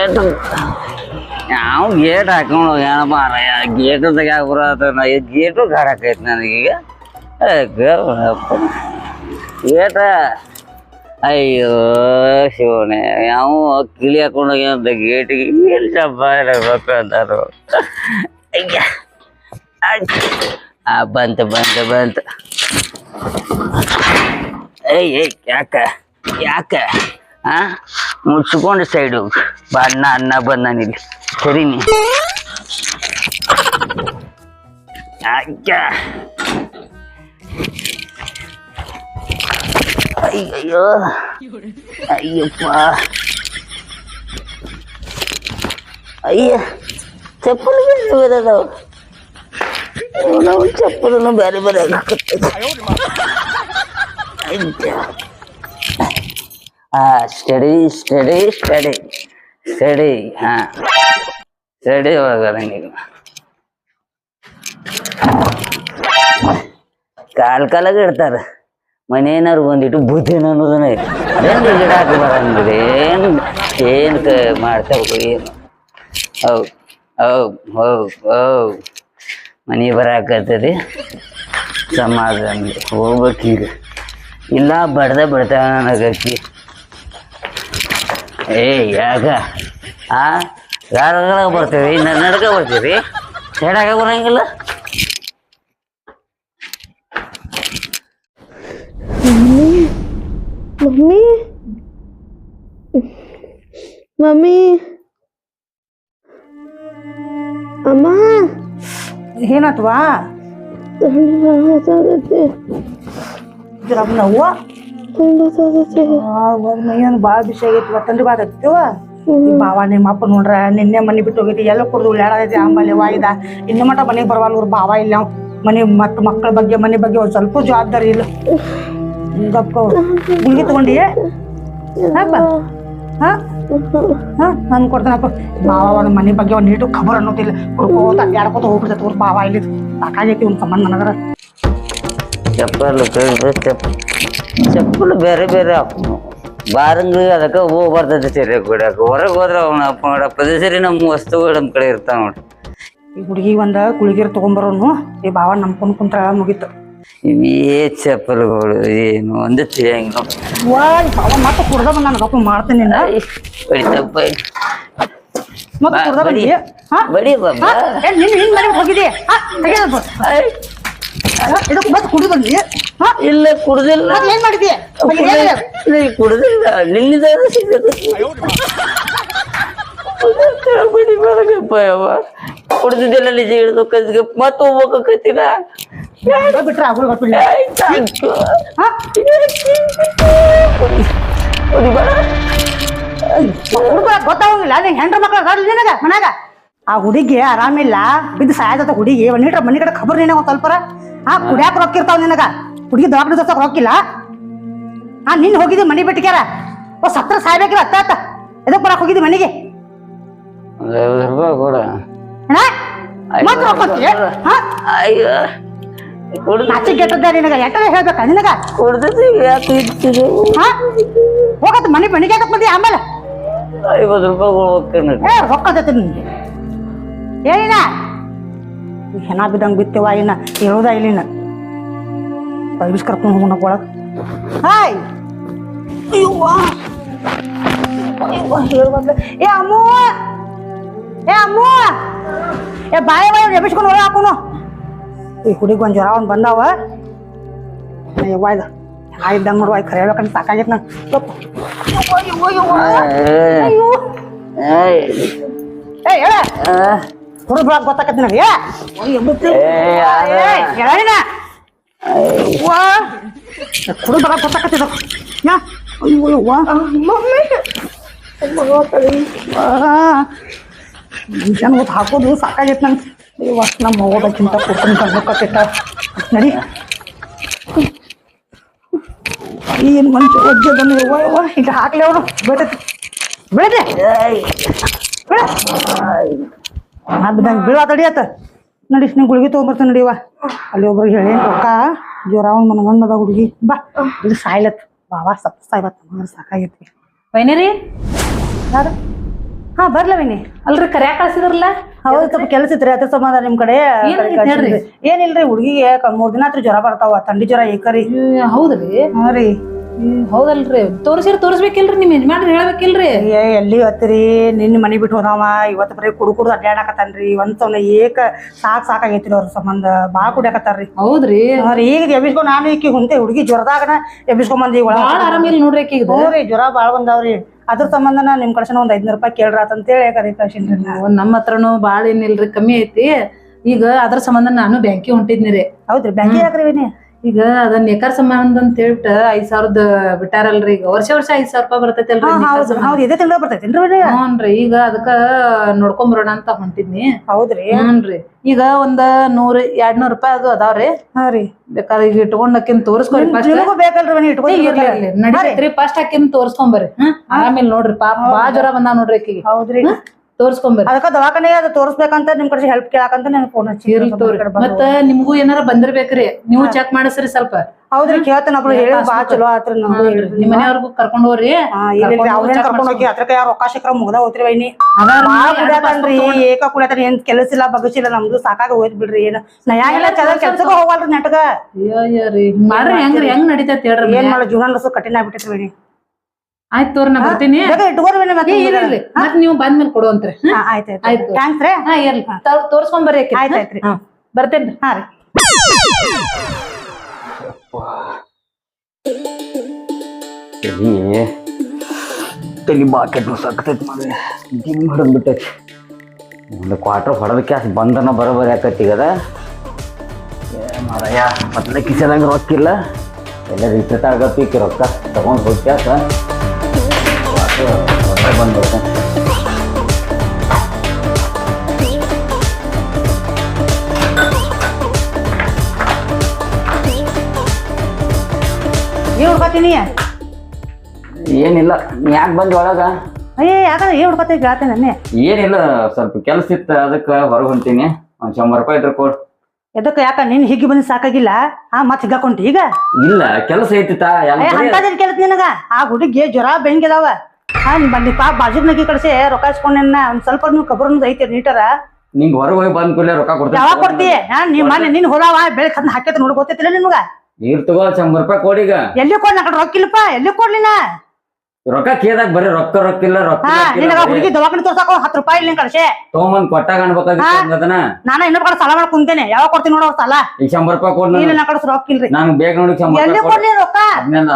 Gate ಯಾವ gate ಹಾಕೊಂಡು ಏನೋ ಮಾರಾಯ ಗೇಟು ತೆಗ್ಯಾಕ ಬರತ್ತ ಗೇಟು ಗಾಡಕೈತಿ ನನಗೀಗ ಗೇಟ ಅಯ್ಯೋ ಶಿವನೇ ಯಾವ ಕಿಳಿ ಹಾಕೊಂಡೋಗ್ಯಂತ ಗೇಟಿಗೆ ಎಲ್ಲಿ ಚಪ್ಪ ಇರಬೇಕು ಅಂತಾರು ಅಯ್ಯ ಬಂತು ಬಂತು ಬಂತು ಏಯ್ ಯಾಕ ಯಾಕ ಮುಚ್ಕೊಂಡು ಸೈಡು ಬಣ್ಣ ಅನ್ನ ಬಂದ ಇಲ್ಲಿ ಸರಿ ನೀ ಅಯ್ಯಯ್ಯೋ ಅಯ್ಯಪ್ಪ ಅಯ್ಯ ಚಪ್ಪಲು ಬೇರೆ ಅದಾವ ನಾವು ಚಪ್ಪಲನ್ನು ಬೇರೆ ಬೇರೆ study study study study study ಒಳಗಡೆ ನೀವು ಕಾಲಾಗ ಇಡ್ತಾರ ಮನೇನಾರು ಬಂದಿಟ್ಟು ಬುದ್ಧಿನ ಅನ್ನೋದನ್ನ ಅದೇನು ಗಿಡ ಹಾಕಿ ಬರಂಗಿಲ್ಲ ಏನು ಮಾಡ್ತಾವ ಏನು ಹೌದು ಹೌದು ಹೌದು ಹೌದು ಮನೆ ಬರಾಕತ್ತದಿ ಸಮಾಧಾನ ಹೋಗ್ಬೇಕೀಗ ಇಲ್ಲ ಬಿಡ್ತಾವ ನನಗಕ್ಕಿ ಯಾಕ ಗಾರಗಳಾಗ ಬರ್ತೀವಿ ನಡ್ಕ ಬರ್ತೀವಿ ಸೈಡಾಗ ಬರಂಗಿಲ್ಲ ಮಮ್ಮಿ ಮಮ್ಮಿ ಅಮ್ಮ ಏನತ್ವಾ ನೋವು ಮೈಯನ್ ಭಾಳ ಬಿಸಿ ಆಗೈತಿ ತಂದ್ರಿ ಬಾತೈತಿವ ಬಾವ ನಿಮ್ಮ ಅಪ್ಪ ನೋಡ್ರ ನಿನ್ನೆ ಮನೆ ಬಿಟ್ಟು ಹೋಗೈತಿ ಎಲ್ಲ ಕುಡ್ದು ಉಳ್ಳಾಡೈತಿ ಆಂಬಲ್ಲಿ ವಾಯ್ದ ಇನ್ನು ಮಟ ಮನೆಗೆ ಬರವಲ್ಲ ಇವ್ರು ಬಾವ ಇಲ್ಲ ಮನೆ ಮತ್ತು ಮಕ್ಕಳ ಬಗ್ಗೆ ಮನೆ ಬಗ್ಗೆ ಒಂದು ಸ್ವಲ್ಪ ಜವಾಬ್ದಾರಿ ಇಲ್ಲ ಗಪ್ಪ ಗುಳಿಗೆ ತಗೊಂಡಿ ಹಾಪ ನಾನು ಕೊಡ್ತಾನಪ್ಪ ಬಾವ ಒಂದು ಮನೆ ಬಗ್ಗೆ ಒಂದು ನೀಟು ಖಬರ್ ಅನ್ನೋದಿಲ್ಲ ಹುಡ್ಕೋತ ಅಡ್ಯಾಡ್ಕೋತ ಹೋಗ್ಬಿಡ್ತೈತೆ ಅವ್ರು ಬಾವ ಇಲ್ಲಿ ಸಾಕಾಗೈತಿ ಒಂದು ಸಂಬಂಧ ನನಗರ ಚಪ್ಪಲು ಚಪ್ಪಲು ಬೇರೆ ಬೇರೆ ಬಾರಂಗ್ಲಿ ಅದಕ್ಕೆ ಹೋಗಿ ಬರ್ತೈತೆ ಸೀರೆ ಕುಡಿಯಾಕ ಹೊರಗೆ ಹೋದ್ರೆ ಅವನ ಅಪ್ಪ ಪದೇ ಸರಿ ನಮ್ಮ ವಸ್ತುಗಳು ನಮ್ಮ ಕಡೆ ಇರ್ತಾವ ನೋಡ್ರಿ ಈ ಹುಡುಗಿ ಒಂದು ಗುಳಿಗೆರ್ ತಗೊಂಬರೋನು ಈ ಬಾವ ನಂಬ್ಕೊಂಡು ಕುಂತ್ರ ಮುಗೀತು ಇವೇ ಚಪ್ಪಲುಗಳು ಏನು ಒಂದು ತಿಳಿಯಂಗಿಲ್ಲ ಬಾವ ಮತ್ತೆ ಕುಡ್ದ ಬಂದ ನಾನು ಗಪ್ಪ ಮಾಡ್ತೀನಿ ಮತ್ತೆ ಕುಡ್ದ ಬಂದಿ ಬಡಿ ಬಾಬಾ ನಿನ್ನ ಮನೆಗೆ ಹೋಗಿದ್ದೆ ಇದಕ್ಕೆ ಮತ್ತೆ ಕುಡಿ ಬಂದಿ ಇಲ್ಲ ಕುಡ್ದಿಲ್ಲ ಏನ್ ಮಾಡಿದ್ಯೆ ಕುಡ್ದಿಲ್ಲ ನಿನ್ನಿದ ಬಡಿ ಬರಗಪ್ಪ ಯಾವ ಕುಡ್ದಿದ್ದೆಲ್ಲ ನಿಜ ಹಿಡಿದು ಕದ್ಗೆ ಮತ್ತೆ ಹೋಗ್ಬೇಕತ್ತಿನ ಬಿಟ್ರೆ ಆಗುಲ್ ಗೊತ್ತಿಲ್ಲ ಗೊತ್ತಾಗಂಗಿಲ್ಲ ನಿಂಗೆ ಹೆಂಡ್ರ ಮಕ್ಳು ಅದಾರ ನಿನಗ ಮನ್ಯಾಗ ಆ ಹುಡುಗಿ ಆರಾಮಿಲ್ಲ ಬಿದ್ದು ಸಾಯದ ಹುಡುಗಿ ಒಂದ್ ಲೀಟ್ರ್ ಮನಿ ಕಡೆ ಖಬರ್ ನಿನಗ ಒಂದ್ ಸ್ವಲ್ಪರ ಕುಡಿಯಾಕ ರೊಕ್ಕ ಇರ್ತಾವ ನಿನಗ ಹುಡುಗಿ ದವಾಖಾನೆ ತೋರ್ಸಕ್ ರೊಕ್ಕಿಲ್ಲ ನಿನ್ ಹೋಗಿದ್ದಿ ಮನಿ ಬಿಟ್ಟಿಕ್ಯಾರ ಸತ್ರ ಸಾಯ್ಬೇಕಿಲ್ಲ ಅತ್ತ ಎದಕ್ ಬರಕ್ ಹೋಗಿದ್ದಿ ಮನಿಗೆ ಮತ್ ರೊಕ್ಕ ನಾಚಿ ಕೆಟ್ಟದ್ದ ನಿನಗ ಎಟ್ಟದ ಹೇಳ್ಬೇಕ ನಿನಗ ಹೋಗತ್ತ ಮನಿ ಮನಿಗೆ ಯಾಕತ್ ಬಂದಿ ಆಮೇಲೆ ₹50 ರೊಕ್ಕದೈತಿ ನಿನ್ಗೆ ಏನಿನ ಹೆಣ ಬಿದ್ದಂಗೆ ಬಿತ್ತೇವ ಇನ್ನ ಇರೋದ ಇಲ್ಲಿನ ಬಿಸ್ ಕರ್ಕೊಂಡು ಹೋಗೋಣ ಒಳಗ ಹಾಯ್ ಏ ಅಮ್ಮು ಏ ಬಾಯಿ ಎಬ್ಬಿಸ್ಕೊಂಡು ಒಳಗೆ ಹಾಕೋನು ಈ ಹುಡುಗಿ ಒಂದು ಜ್ವರ ಒಂದು ಬಂದಾವ ಯವ್ವಾಯ್ದ ಇದ್ದಂಗೆ ನೋಡುವ ಖರೆ ಹೇಳ್ಬೇಕಂತ ಸಾಕಾಗೈತೆ ನಂಗೆ ಹುಡುಗ ಬಿಡಕ್ ಗೊತ್ತಾಕತ್ತಿ ನನಗೆ ಹುಡುಗ ಬರಕ್ ಗೊತ್ತಾಕತ್ತಿದ ಜನ ಗೊತ್ತು ಹಾಕೋದು ಸಾಕಾಗೈತೆ ನಂಗೆ ನಮ್ಮ ಹೋಗೋದಕ್ಕಿಂತ ಕೊಡ್ತೀನಿ ಬರ್ಬೇಕತ್ತ ನಡಿ ಏನು ಮನುಷ್ಯ ಒಜ್ಜದನ್ನು ಈಗ ಹಾಕ್ಲಿ ಅವರು ಬೇಟತಿ ಬೇಟೆ ಅದಂಗೆ ಬೀಳ ತಡಿಯತ್ತ ನಡಿ ನೀವು ಗುಳಿಗೆ ತೊಗೊಂಬರ್ತಾನೆ ನಡಿವ ಅಲ್ಲಿ ಒಬ್ರಿಗೆ ಹೇಳಿ ರೊಕ್ಕ ಜ್ವರ ಅವ್ನು ಮನಗಂಡದ ಹುಡುಗಿ ಬಾ ಇದು ಸಾಯ್ಲತ್ ಬಾವ ಸತ್ತ ಸಾಯ್ಬತ್ತ ಸಾಕಾಗೈತಿ ವೈನರಿ ಯಾರು ಹಾ ಬರ್ಲವಿನಿ. ಅಲ್ರಿ ಕರ್ಯಾಕ ಕಳ್ಸಿದ್ರಲ್ಲ? ಹೌದು ಸ್ವಲ್ಪ ಕೆಲಸ ಇತ್ರಿ ಅದ್ರ ಸಂಬಂಧ ನಿಮ್ ಕಡೆ ಏನಾಗಿತ್ ಹೇಳ್ರಿ? ಏನಿಲ್ರಿ ಹುಡುಗಿಗೆ 3 ದಿನ ಆತ್ರಿ ಜ್ವರ ಬರ್ತಾವ, ಥಂಡಿ ಜ್ವರ ಏಕರಿ. ಹೌದ್ರಿ? ಹಾ ರೀ. ಹೌದಲ್ರಿ ತೋರಿಸ್ಬೇಕಿಲ್ರಿ ನಿಮ್ ಯಜಮಾನ್ರಿ ಹೇಳ್ಬೇಕಿಲ್ರಿ? ಎಲ್ಲಿ ಹತ್ತಿರಿ ನಿನ್ನ ಮನಿ ಬಿಟ್ಟು ಹೋದಾವ, ಇವತ್ತು ಬರೀ ಕುಡ್ಕುಡ್ದು ಅಡ್ಡಾಡಕತ್ತಾನ್ರಿ. ಒಂದ್ಸಲ ಏಕ ಸಾಕಾಗೈತ್ರಿ ಅವ್ರ ಸಂಬಂಧ ಬಾಳ ಕುಡಿಯಾಕತ್ತಾರ್ರಿ. ಹೌದ್ರಿ? ಈಗ ಎಬ್ಬಿಸ್ಕೊಂಡ್ ನಾನು ಈಕಿ ಹುಂತೆ ಹುಡುಗಿ ಜ್ವರದಾಗನ ಎಬ್ಬಿಸ್ಕೊಂಡ್ ಬಂದಿ. ಬಾಳ ಆರಾಮಿಲ್ಲ ನೋಡ್ರಿ ಆಕಿಗೆ. ಹ್ಞೂರಿ ಜ್ವರ ಬಾಳ ಬಂದಾವ್ರಿ. ಅದ್ರ ಸಂಬಂಧನ ನಿಮ್ ಕಳ್ಸನ ಒಂದ್ 500 ರೂಪಾಯಿ ಕೇಳ್ರ ಅಂತೇಳಿ ಕರಿ ಕಳ್ಸಿನ್ರಿ. ನಮ್ಮ ಹತ್ರನು ಬಾಳ ಏನಿಲ್ರಿ, ಕಮ್ಮಿ ಐತಿ. ಈಗ ಅದ್ರ ಸಂಬಂಧ ನಾನು ಬ್ಯಾಂಕಿಗೆ ಹೊಂಟಿದ್ನಿರಿ. ಹೌದ್ರಿ? ಬ್ಯಾಂಕಿಗೆ ಯಾಕ್ರಿ ವಿನಿ? ಈಗ ಅದನ್ನ ನೇಕಾರ ಸಂಬಂಧ ಅಂತ ಹೇಳ್ಬಿಟ್ಟು 5,000 ಬಿಟ್ಟಾರಲ್ರಿ. ಈಗ ವರ್ಷ 5,000 ರೂಪಾಯಿ ಬರ್ತೈತಲ್ರಿ. ಹೌದು ಇದೇ ತಿಂಗಳ ಬರ್ತೈತೇನ್ರಿ? ಹ್ಞೂನ್ರಿ. ಈಗ ಅದಕ್ಕ ನೋಡ್ಕೊಂಬರೋಣ ಅಂತ ಹೊಂಟಿದ್ನಿ. ಹೌದ್ರಿ? ಹ್ಞೂನ್ರಿ. ಈಗ ಒಂದ್ 100-200 ರೂಪಾಯಿ ಅದು ಅದಾವ್ರಿ. ಹಾ ರೀ. ಬೇಕಾದ್ರೆ ಈಗ ಇಟ್ಕೊಂಡ್ ಅಕ್ಕಿನ್ ತೋರಿಸ್ಕೊರಿ. ನಿಮಗೂ ಬೇಕಲ್ರಿ ವಿನಿ? ಇಟ್ಕೊಂಡ್ರಿ ನಡೀತ್ರಿ. ಫಸ್ಟ್ ಅಕ್ಕಿನ್ ತೋರ್ಸ್ಕೊಂಬರ್ರಿ. ಆರಾಮಿಲ್ಲ ನೋಡ್ರಿ, ಪಾಪ ಬಾಳ ಜ್ವರ ಬಂದಾವ ನೋಡ್ರಿ ಆಕಿಗೆ. ಹೌದ್ರಿ? ತೋರ್ಸ್ಕೊಂಬರ್ರಿ. ಅದಕ್ಕ ದವಾಖಾನೆ ಅದು ತೋರಿಸ್ಬೇಕಂತ ನಿಮ್ ಕಡೆ ಹೆಲ್ಪ್ ಕೇಳಾಕಂತ ನನ್ ಫೋನ್ ಹಚ್ಚಿ. ಮತ್ತ ನಿಮ್ಗೂ ಏನಾರ ಬಂದಿರ್ಬೇಕ್ರಿ, ನೀವು ಚೆಕ್ ಮಾಡಿಸ್ರಿ ಸ್ವಲ್ಪ. ಹೌದ್ರಿ ಕೇಳ್ತೇನೆ. ಒಬ್ರು ಹೇಳಿ ಬಾಳ ಚಲೋ ಆತ್ರಿ. ನಿಮ್ ಮನೆಯವ್ರಿಗೂ ಕರ್ಕೊಂಡ್ ಹೋಗ್ರಿ. ಅವ್ರೇನ್ ಕರ್ಕೊಂಡ್ ಹೋಗಿ ಅದ್ರಕ ಯಾರು ರೊಕ್ಕ ಸಿಕ್ಕ್ರ ಮುಗ್ದ ಹೋತ್ರಿ ವೈನಿ. ಬಾಳ ಕುಡಿಯಾತನ್ರಿ, ಏಕ ಕುಡಿಯಾತಾನ. ಏನ್ ಕೆಲಸ ಇಲ್ಲ ಬಗಸಿಲ್ಲ, ನಮ್ದು ಸಾಕಾಗ ಹೋಯ್ತ್ ಬಿಡ್ರಿ. ಏನ್ ನಯಾಗಿಲ್ಲ ಕೆಲ್ಸಕ್ಕ ಹೋಗಲ್ರಿ ನೆಟ್ಗ. ಮಾಡ್ರಿ ಹೆಂಗ್ರಿ, ಹೆಂಗ್ ನಡೀತೈತಿ ಹೇಳ್ರಿ. ಏನ್ ಮಾಡೋ ಜೀವನ ನಡ್ಸೋ ಕಠಿಣ ಆಗ್ಬಿಟ್ಟೈತ್ರಿ ವೈನಿ. ಆಯ್ತು ತೋರಿ, ನಾ ಬರ್ತೀನಿ. ಇಟ್ಕೋರಿ ವೈನಿ. ಮತ್ ನೀವು ಬಂದ್ಮೇಲೆ ಕೊಡುವಂತ್ರಿ. ಆಯ್ತು ಥ್ಯಾಂಕ್ಸ್ ರೀ. ಹಾ ಇರ್ಲಿ, ತೋರ್ಸ್ಕೊಂಬರ್ರಿ. ಆಯ್ತಾಯ್ತ್ರಿ. ಬರ್ತೇನ್ರಿ. ಹಾ ರೀ. ತಲೆ ಬಾಕೆಟ್ ಸಾಕತೈತಿ ಮಾಡಿ ಜಿಮ್ ಹೊಡೆದ್ ಬಿಟ್ಟೈತಿ. ಒಂದು ಕ್ವಾರ್ಟರ್ ಹೊಡೆದಕ್ಕೆ ಅಷ್ಟು ಬಂಧನ ಬರೋಬರಿ ಆಕೈತಿ. ಈಗ ಮಾರಯ್ಯ ಮೊದಲೇ ಕಿಸೆದಂಗೆ ರೊಕ್ಕಿಲ್ಲ. ಎಲ್ಲ ರಿಟ್ರೀಟ್ ಆಗತ್ತಿ ಈಕಿ ರೊಕ್ಕ ತಗೊಂಡು ಹೋಗ್ಯಾಕ ಹೊರಗೆ ಬಂದ್ಬಿಡ್ತಾನೆ. ಏನ್ ಹುಡ್ಕೋತೀನಿ? ಏನಿಲ್ಲ, ನೀ ಯಾಕೆ ಬಂದು ಒಳಗ? ಯಾಕಂದ್ರೆ ಏನ್ ಹುಡ್ಕೋತೀನಿ ಕೇಳ್ತೇನೆ ನನ್ನೇ. ಏನಿಲ್ಲ, ಸ್ವಲ್ಪ ಕೆಲಸ ಇತ್ತು, ಅದಕ್ಕೆ ಹೊರಗೆ ಹೊಂಟೀನಿ. ಒಂದು 100 ರೂಪಾಯಿ ಇದ್ರೆ ಕೊಡು. ಎದಕ್ಕೆ? ಯಾಕ ನೀನ್ ಹಿಗ್ಗಿ ಬಂದ್ ಸಾಕಾಗಿಲ್ಲ? ಮತ್ ಹಿಗ್ಗಾಕೊಂಟಿ ಈಗ? ಇಲ್ಲ, ಕೆಲಸ ಐತಿತಾ. ಅಂತದೇನ್ ಕೆಲಸ ನಿನಗ? ಆ ಹುಡುಗಿ ಜ್ವರ ಬೆಂಗಿದಾವ. ಬಂದಿ ಪಾಪ ಬಾಜುಗ್ನಗಿ ಕಳ್ಸಿ ರೊಕ್ಕ ಇಸ್ಕೊಂಡೆನ್ನ. ಒಂದ್ ಸ್ವಲ್ಪ ನೀವು ಕಬ್ರನ್ನದು ಐತಿ ನೀಟರ. ನಿಂಗೆ ಹೊರಗೆ ಹೋಗಿ ಬಂದ್ ಕೂಡಲೇ ರೊಕ್ಕ ಕೊಡ್ತೀನಿ. ಯಾವಾಗ ಕೊಡ್ತಿ? ನೀನ್ ಮನೆ ನೀನ್ ಹೋದಾವ ಬೆಳಕ್ ಅದನ್ನ ಹಾಕೈತೆ ನೋಡಿ ಗೊತ್ತೈತಿಲ್ಲ ನಿಮ್ಗ? ನೀರ್ ತಗೋ 100 ರೂಪಾಯಿ ಕೊಡೀಗ. ಎಲ್ಲಿ ಕೊಡ್? ನಾ ರೊಕ್ಕ ಇಲ್ಲಪ್ಪ. ಎಲ್ಲಿ ಕೊಡ್ಲಿನ ರೊಕ್ಕ ಕೇಳ್ದಾಗ ಬರೀ ರೊಕ್ಕಿಲ್ಲ ನಿನಗ ಹುಡುಗಿ ದವಾಖಾನೆ ತೋರ್ಸಾಕ 10 ರೂಪಾಯಿ ಇಲ್ಲ ಕಳ್ಸೆ ತಗೊಂಬಂದ್ ಕೊಟ್ಟಾಗ ಅನ್ಬೇಕಾಗಿತ್ತು. ನಾನು ಇನ್ನೊಬ್ಬ ಕಡೆ ಸಾಲ ಮಾಡಿ ಕುಂತೇನೆ. ಯಾವಾಗ ಕೊಡ್ತೀನಿ ನೋಡೋ ಸಾಲ? ಈಗ 100 ರೂಪಾಯಿ ಕೊಡ್. ಇಲ್ಲ, ನಾ ಕಡೆ ರೊಕ್ಕ ಇಲ್ರಿ. ನಾನು ಬೇಗ ನೋಡಿ 100 ಎಲ್ಲಿ ರೂಪಾಯಿ ಕೊಡ್ಲಿ ರೊಕ್ಕ?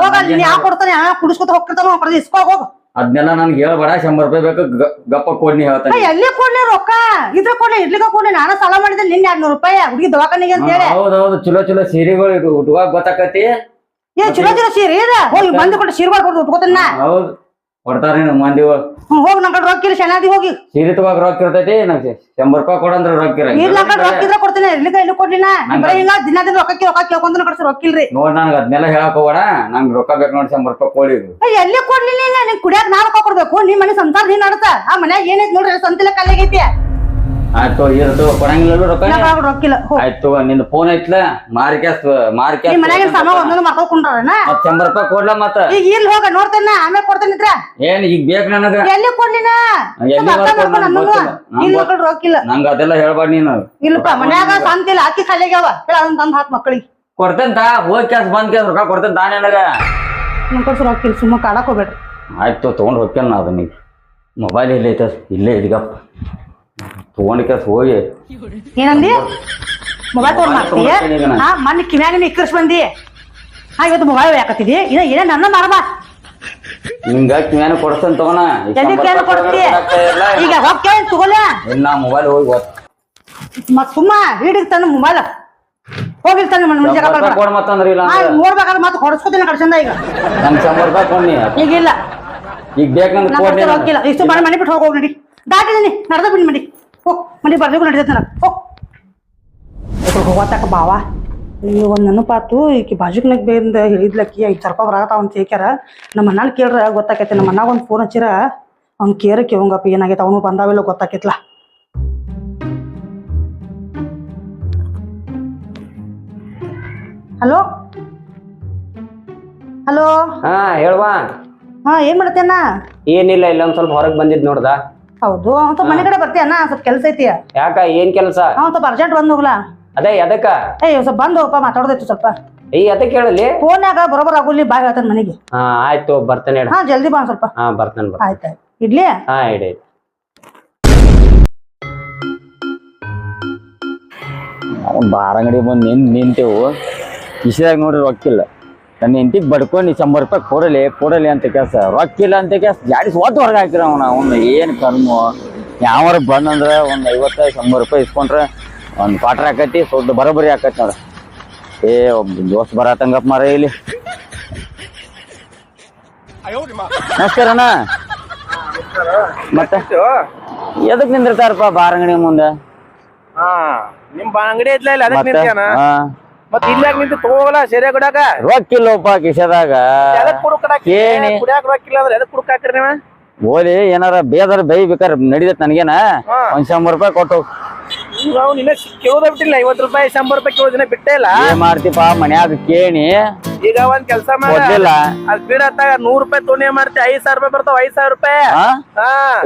ಹೋಗ ನೀನ್ ಯಾವ ಕೊಡ್ತಾನೆ? ಕುಡಿಸ್ಕೊತ ಹೋಗ್ತಿರ್ತಾನ ಕಡೆ ಇಸ್ಕೋ ಹೋಗು. ಅದನ್ನೆಲ್ಲ ನನ್ಗೆ ಹೇಳ್ಬೇಡ. 100 ರೂಪಾಯಿ ಬೇಕು, ಗಪ್ಪ ಕೊಡ್ನಿ ಹೇಳ್ತಾನೆ. ಎಲ್ಲಿ ಕೊಡ್ಲಿ ರೊಕ್ಕ? ಇದ್ರ ಕೊಡ್ಲಿ, ಇಡ್ಲಿಕ್ಕ ಕೊಡ್ಲಿ. ನಾನು ಸಾಲ ಮಾಡಿದ್ದೆ ನಿನ್ನೆ 200 ರೂಪಾಯಿ ಹುಡುಗಿ ದವಾಖಾನಿಗೆ ಅಂತ ಹೇಳಿ. ಹೌದೌದು, ಚಲೋ ಸೀರೆಗಳು ಉಟ್ವಾಗ ಗೊತ್ತಾಕತಿ. ಚಲೋ ಸೀರೆ ಇದೆ. ಹೋಗಿ ಬಂದು ಕೊಟ್ಟು ಸೀರೆಗಳು ಕೊಟ್ಟು ಉಟ್ಕೋತೇನ. ಹೌದು, ಕೊಡ್ತಾರೇನು ಮಂದಿಗಳು. ಹೋಗಿ ನನ್ ಕಡೆ ರೊಕ್ಕ ಇಲ್ಲ, ಶನಾದಿ ಹೋಗಿ ಸೀರೆ ತಗೋಕ್ ರೊಕ್ಕ ಇರ್ತೈತಿ. ನಂಗೆ 100 ರೂಪಾಯಿ ಕೊಡಂದ್ರೆ ರೊಕ್ಕ ಇಲ್ಲ. ಕಡೆ ರೊಕ್ಕ ಇದ್ರೆ ಕೊಡ್ತೇನೆ. ಇಲ್ಲಿಗ ಇಲ್ಲಿ ಕೊಡ್ಲಿನ ಹಿಂಗ ದಿನ ರೊಕ್ಕ ಕೇಳ್ಕೊಂತ ಕಳ್ಸಿ ರೊಕ್ಕ ಇಲ್ರಿ. ನೋಡ್, ನನ್ಗೆ ಅದನ್ನೆಲ್ಲ ಹೇಳಕ್ ಹೋಗೋಣ. ನಂಗೆ ರೊಕ್ಕ ಬೇಕು ನೋಡಿ 100 ರೂಪಾಯಿ ಕೊಡಿ. ಎಲ್ಲಿ ಕೊಡ್ಲಿಲ್ಲ? ನಿನ್ ಕುಡಿಯಾಕ ನಾ ರೊಕ್ಕ ಕೊಡ್ಬೇಕು. ನಿಮ್ ಮನೆ ಸಂಸಾರ ನೀನ್ ನಡತ. ಆ ಮನ್ಯಾಗ ಏನೈತಿ ನೋಡ್ರಿ, ಸಂತಿಲ್ಲ ಕಲ್ಲಾಗೈತಿ. ಆಯ್ತು, ಇರ್ತು ಕೊಡಂಗಿಲ್ಲ ರೊಕ್ಕ. ರೊಕ್ಕಿಲ್ಲ. ಆಯ್ತು, ನಿಂದ ಫೋನ್ ಐತ್ಲ ಮಾರ್ಕ್ಯಾಸ್ ಮನ್ಯಾಗ ಸಾಮಾನ್ ಒಂದೊಂದು ಮರ್ಕೊಂಡ್ರನ. 100 ರೂಪಾಯಿ ಕೊಡ್ಲ ಮತ್ತ. ಈಗ ಇಲ್ಲಿ ಹೋಗ ನೋಡ್ತೇನೆ, ಆಮೇಲೆ ಕೊಡ್ತೇನೆ. ಏನ್ ಈಗ ಬೇಕು ನನಗ? ಎಲ್ಲಿ ಕೊಡ್ಲಿನ? ರೊಕ್ಕಿಲ್ಲ. ನಂಗ ಅದೆಲ್ಲ ಹೇಳ್ಬಾರ್ದ ನೀನು. ಇಲ್ಲಪ್ಪ, ಮನ್ಯಾಗ ಸಂತಿಲ್ಲ. ಅಕ್ಕಿ ಖಾಲಿಯಾಗ್ಯಾವ. ಅದನ್ನ ತಂದ್ ಹಾಕ್ ಮಕ್ಕಳಿಗೆ. ಕೊಡ್ತೇನ್ ತಾ. ಹೋಗಿ ಕ್ಯಾಸ್ ಬಂದ್ ಕ್ಯಾಸ್ ರೊಕ್ಕ ಕೊಡ್ತೇನೆ ತಾ ನನಗ. ನನ್ ಕಳ್ಸಿ ರೊಕ್ಕಿಲ್ಲ, ಸುಮ್ಮ ಕಾಡಕ್ ಹೋಗ್ಬೇಡ್ರಿ. ಆಯ್ತು, ತಗೊಂಡ್ ಹೋಗ್ತೇನೆ ನಾ. ಅದನ್ನ ಮೊಬೈಲ್ ಇಲ್ಲೇ ಐತ, ಇಲ್ಲೇ ಇದೀಗಪ್ಪ. ತಗೊಂಡ್ ಕ್ಯಾಸ್ ಹೋಗಿ. ಏನಂದಿ? ಮೊಬೈಲ್ ತಗೊಂಡ್ ಮಾಡ್ತೀಯ? ಮೊನ್ನೆ ಕಿವ್ಯಾಗ ಇಕ್ಕರ್ಸ್ ಬಂದಿ. ಇವತ್ತು ಮೊಬೈಲ್ ಯಾಕತ್ತಿದಿ? ಏನೇ ನನ್ನ ಮಾರಬಾ. ನಿಂಗ ಕಿವ್ಯಾನ ಕೊಡ್ತೇನೆ ತಗೋಣ. ಎಲ್ಲಿ ಕಿವ್ಯಾನ ಕೊಡ್ತೀಯ? ಈಗ ಹೋಗ್ತೇ ತಗೋಲ. ನಾ ಮೊಬೈಲ್ ಹೋಗಿ ಮತ್ ಸುಮ್ಮ ಹಿಡಿಗ್ ತಂದ ಮೊಬೈಲ್ ಹೋಗಿರ್ತಾನೆ. ಕೊಡ್ ಮತ್ತಂದ್ರ ಇಲ್ಲ ನೋಡ್ಬೇಕಾದ್ರೆ ಮತ್ತೆ ಹೊಡ್ಸ್ಕೊತೀನಿ ಕಡ್ಸಂದ. ಈಗ ನನ್ 100 ರೂಪಾಯಿ ಕೊಡ್ನಿ. ಈಗಿಲ್ಲ, ಈಗ ಬೇಕಂದ್ರೆ ರೊಕ್ಕಿಲ್ಲ. ಇಷ್ಟು ಮಾಡಿ ಮನೆ ಬಿಟ್ಟು ಹೋಗಿ ನಡಿ. ದಾಟಿದೀನಿ, ನಡ್ದ ಬಿಡಿ ಮಡಿ. ಹೋಗ್ ಮಡಿ ಬರ್ಬೇಕು ನಡಿತೈತೆ ನನಗೆ. ಹೋಗತ್ತಾಕ ಬಾವ. ಈ ಒಂದು ನೆನಪಾತು. ಈಕಿ ಬಾಜುಕ್ನಾಗ ಬೇಂದ ಹೇಳಿದ್ಲಕ್ಕಿ 5,000 ರೂಪಾಯಿ ಬರಾಗತ್ತಾವ ಅಂತ ಹೇಳ್ಕ್ಯಾರ. ನಮ್ಮ ಅಣ್ಣನ ಕೇಳ್ರ ಗೊತ್ತಾಕೈತಿ. ನಮ್ಮ ಅಣ್ಣಗ ಒಂದು ಫೋನ್ ಹಚ್ಚಿರ ಅವ್ನು ಕೇರಕ್ಕೆ ಹೋಗಪ್ಪ ಏನಾಗೈತೆ. ಅವನು ಬಂದಾವೆಲ್ಲ ಗೊತ್ತಾಕೈತ್ಲ. ಹಲೋ ಹಾ ಹೇಳ್ವಾ. ಏನ್ ಮಾಡತ್ತೇನ? ಏನಿಲ್ಲ, ಇಲ್ಲ ಒಂದ್ ಸ್ವಲ್ಪ ಹೊರಗೆ ಬಂದಿದ್ ನೋಡ್ದ. ಹೌದು ಅವ್ನ್ ಸ್ವಲ್ಪ ಮನೆ ಕಡೆ ಬರ್ತೀಯಣ್ಣ ಸ್ವಲ್ಪ ಕೆಲ್ಸ ಐತಿ ಯಾಕ ಏನ್ ಕೆಲಸ? ಅವ್ನ್ ಸ್ವಲ್ಪ ಅರ್ಜೆಂಟ್ ಬಂದ್ ಹೋಗ್ಲಾ? ಅದೇ ಎದಕ್ಕ? ಸ್ವಲ್ಪ ಬಂದ್ ಹೋಗಪ್ಪ ಮಾತಾಡೋದೈತಿ ಸ್ವಲ್ಪ ಎದಕ್ ಹೇಳಲಿ? ಫೋನ್ಯಾಗ ಬರೋಬರ್ ಆಗುಲಿ ಬಾ ಹೇಳ್ತಾನ ಮನೆಗೆ. ಹಾ ಆಯ್ತು ಬರ್ತೇನೆ. ಹಾ ಜಲ್ದಿ ಬಾ ಸ್ವಲ್ಪ. ಹಾ ಬರ್ತೇನೆ. ಆಯ್ತಾಯ್ತು ಇಡ್ಲಿ. ಹಾ ಇಡಿ. ಬಾರಂಗಡಿ ಬಂದು ನಿಂತೇವು ಕಿಶಿದಾಗ ನೋಡ್ರಿ ರೊಕ್ಕಿಲ್ಲ. ನನ್ನ ಹೆಂಡತಿಗೆ ಬಡ್ಕೊಂಡು 100 ರೂಪಾಯಿ ಕೊಡಲಿ ಅಂತ ಕೆಲಸ ರೊಕ್ಕಿಲ್ಲ ಅಂತ ಕೆಲಸ ಜಾಡಿಸಿ ಒಟ್ಟು ಹೊರಗೆ ಹಾಕಿರ ಅವ್ನು ಏನು ಕರ್ಮು. ಯಾವಾರ ಬಂದಂದ್ರೆ ಒಂದು 50-100 ರೂಪಾಯಿ ಇಸ್ಕೊಂಡ್ರೆ ಒಂದು ಕ್ವಾಟ್ರ್ ಹಾಕತಿ ಸ್ವಲ್ಪ ಬರೋಬ್ಬರಿ ಹಾಕತಿ ನೋಡ್ರಿ. ಒಬ್ಬ ದೋಸ್ತ್ ಬರತ್ತಂಗಪ್ಪ ಮಾರ ಇಲ್ಲಿ. ನಮಸ್ಕಾರ ಅಣ್ಣ. ಮತ್ತೆ ಎದಕ್ ನಿಂದಿರ್ತಾರಪ್ಪ ಬಾರಂಗಡಿ ಮುಂದೆ? ನಿಮ್ ಅಂಗಡಿ ಐತ್ಲ ಇಲ್ಲ ಅದಕ್ಕೆ ನಿಂತಿಯಾನ ಮತ್ ಇಲ್ಲಾಗ ನಿಂತು ತಗೋಗಲ್ಲ ಸೇರೆ ಗುಡಾಕ ರೊಕ್ಕಿಲ್ಲಪ್ಪ ಕಿಶದಾಗ. ಎದಕ್ ಕುಡಿಯಾಕ ರೊಕ್ಕಿಲ್ಲ ಅಂದ್ರೆ ಎದಕ್ ಕುಡಕ್ ಹಾಕ್ರಿ ನೀವ? ಓಲಿ ಏನಾರ ಬೇದಾರ ಬೈಬೇಕಾರ ನಡಿದತ್ ನನಗೇನ ಒಂದ್ 100 ರೂಪಾಯಿ ಕೊಟ್ಟು ನಾವು ನಿನ್ನ ಕೇಳೋದ ಬಿಟ್ಟಿಲ್ಲ. 50 ರೂಪಾಯಿ 100 ರೂಪಾಯಿ ಕೇಳೋದಿನ ಬಿಟ್ಟೇ ಇಲ್ಲ. ಏನ್ ಮಾಡ್ತಿಪ್ಪ ಮನ್ಯಾಗ ಕೇಳಿ ಈಗ ಒಂದ್ ಕೆಲ್ಸ ಮಾಡಿಲ್ಲ ಅದ್ ಬಿಡತ್ತಾಗ 100 ರೂಪಾಯಿ ತೊನೆ ಮಾಡ್ತಿ 5,000 ರೂಪಾಯಿ ಬರ್ತಾವ. 5,000 ರೂಪಾಯಿ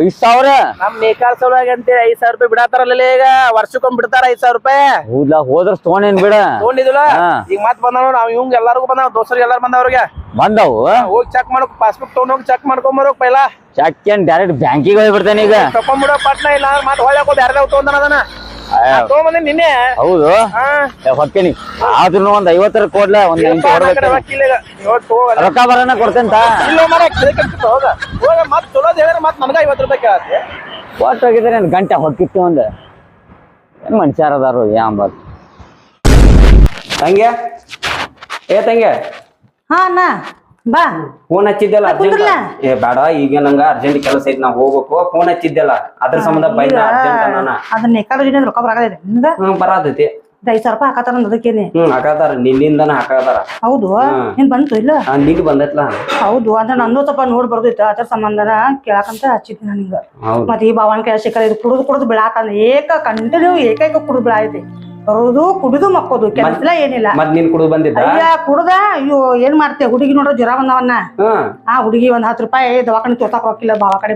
5,000 ನಮ್ ನೇಕಾಲ್ ಸಲುವಾಗಿ ಅಂತೇಳಿ 5,000 ರೂಪಾಯಿ ಬಿಡತ್ತಾರಲ್ಲ ಈಗ ವರ್ಷಕ್ಕೊಮ್ಮೆ ಬಿಡ್ತಾರ 5,000 ರೂಪಾಯಿ. ಹೌದಾ ಹೋದ್ರ ತೊಗೊಂಡೇನ್ ಬಿಡ ತೊಗೊಂಡಿದಿಲ್ಲ ಈಗ ಮತ್ ಬಂದವ ನಾವ್ ಇವಂಗ ಎಲ್ಲಾರ್ಗು ಬಂದಾವ ದೋಸ್ತರಿಗೆ ಎಲ್ಲಾರು ಬಂದವ್ರಿಗೆ ಬಂದವು. ಹೋಗಿ ಚೆಕ್ ಮಾಡ್ಕೊ ಪಾಸ್ಬುಕ್ ತಗೊಂಡ್ ಹೋಗಿ ಚೆಕ್ ಮಾಡ್ಕೊಂಬರೋಕ್ ಪೈಲಾ ಚೆಕ್ ಏನ್ ಡೈರೆಕ್ಟ್ ಬ್ಯಾಂಕಿಗೆ ಹೋಗ್ಬಿಡ್ತೇನೆ ಈಗ. ತಕೊಂಡ್ಬಿಡೋ ಪಟ್ನ ಇಲ್ಲ ಮತ್ ಹೊಳ್ಯಾಕೋ ಬ್ಯಾರ್ದಾವ್ ತಗೊಂಡನ ಅದನ್ನ ತಗೊಂಬಂದಿ ನಿನ್ನೆ. ಹೌದು ಹೊಕ್ಕೇನಿ ಆದ್ರೂ ಒಂದ್ 50 ಕೊಡ್ಲ ಒಂದ್ 8 ರೊಕ್ಕ ಬರೋಣ ಕೊಡ್ತೇಂತ ಮತ್ ಚಲೋದ್ ಹೇಳಿದ್ರೆ ಮತ್ ನನ್ಗ 50 ರೂಪಾಯಿ ಕೇಳತ್ತೆ. ಕೊಟ್ಟು ಹೋಗಿದ್ರೆ ಗಂಟೆ ಹೊಕ್ಕಿತ್ತು ಒಂದ್ ಏನ್ ಮನುಷ್ಯರ ಅದಾರು ಯಾಂಬತ್. ತಂಗ್ಯ ತಂಗ್ಯ ಹಾ ಅಣ್ಣ ಬಾ. ಫೋನ್ ಹಚ್ಚಿದ್ದೆಲ್ಲ ಅರ್ಜೆಂಟ್. ಬೇಡ ಈಗ ನಂಗ ಅರ್ಜೆಂಟ್ ಕೆಲಸ ಐತಿ ನಾ ಹೋಗ್ಬೇಕು. ಫೋನ್ ಹಚ್ಚಿದ್ದೆಲ್ಲ ಅದ್ರ ಸಂಬಂಧ ಬೈದ ಅರ್ಜೆಂಟ್ ನಾನ ಅದನ್ನ ನೇಕಾದ ರೊಕ್ಕ ಬರಾಕತೈತಿ ನಿಮ್ಗ. ಬರಾತೈತಿ 5,000 ರೂಪಾಯಿ ಹಾಕತಾರ ಅದಕ್ಕೇನೆ. ಹಾಕತಾರ ನಿನ್ನಿಂದನ ಹಾಕತಾರ. ಹೌದು ನಿನ್ ಬಂತು ಇಲ್ಲ? ನಿಂಗ್ ಬಂದೈತ್ಲ. ಹೌದು ಅಂದ್ರೆ ನಂದು ಸ್ವಲ್ಪ ನೋಡ್ ಬರ್ದೈತ ಅದ್ರ ಸಂಬಂಧನ ಕೇಳಾಕಂತ ಹಚ್ಚಿದ್ನಿ ನಿಂಗ. ಮತ್ ಈ ಭಾವನ ಕೇಳ ಶಿಖರ ಇದು ಕುಡುದು ಬಿಡಾಕಂದ್ರ ಕಂಟಿನ್ಯೂ ಏಕೈಕ ಕುಡುದು ಬಿಡಾಯ್ತಿ. ಬರೋದು ಕುಡಿದು ಮಕ್ಕೋದು ಕೆಲಸ ಏನಿಲ್ಲ. ಮತ್ ನೀನ್ ಕುಡಿದು ಬಂದಿದ್ದ? ಅಯ್ಯ ಕುಡ್ದ ಅಯ್ಯೋ ಏನ್ ಮಾಡ್ತೇವೆ ಹುಡುಗಿ ನೋಡ್ರ ಜ್ವರ ಬಂದವನ್ನ. ಆ ಹುಡುಗಿ ಒಂದ್ 10 ರೂಪಾಯಿ ದವಾಖಾನೆ ತೋರ್ಸಾಕ್ ರೊಕ್ಕಿಲ್ಲ ಬಾವ ಕಡೆ